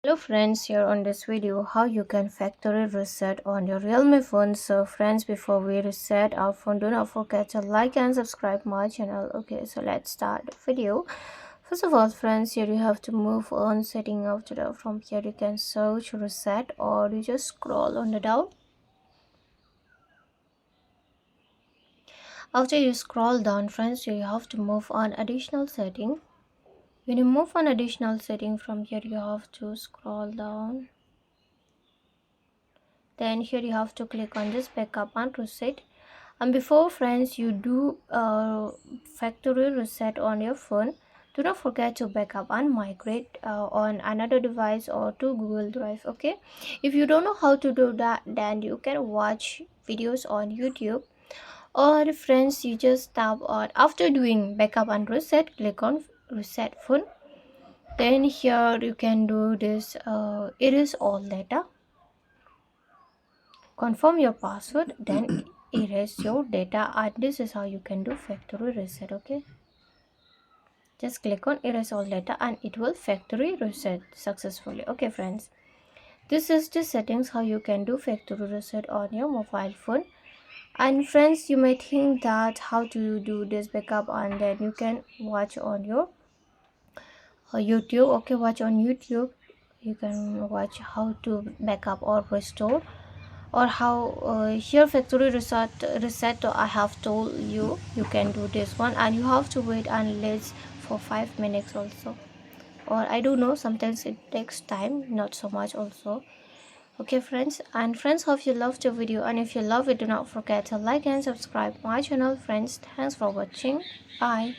Hello friends, here on this video how you can factory reset on your Realme phone. So friends, before we reset our phone, do not forget to like and subscribe my channel. Okay, so let's start the video. First of all friends, here you have to move on setting up to the from here you can search reset, or you just scroll on the down. After you scroll down friends, here you have to move on additional setting. When you move on additional setting, from here you have to scroll down. Then here you have to click on this backup and reset. And before friends you do factory reset on your phone, do not forget to backup and migrate on another device or to Google Drive. Okay, if you don't know how to do that, then you can watch videos on YouTube, or friends you just tap on after doing backup and reset, click on reset phone. Then here you can do this it is all data, confirm your password, then erase your data, and this is how you can do factory reset. Okay, just click on erase all data and it will factory reset successfully. Okay friends, this is the settings how you can do factory reset on your mobile phone. And friends, you may think that how to do this backup and then you can watch on your YouTube. Okay, watch on YouTube, you can watch how to backup or restore, or how here factory reset I have told you you can do this one, and you have to wait unless for 5 minutes also, or I don't know, sometimes it takes time, not so much also. Okay friends, and friends, hope you loved the video, and if you love it, do not forget to like and subscribe my channel. Friends, thanks for watching. Bye.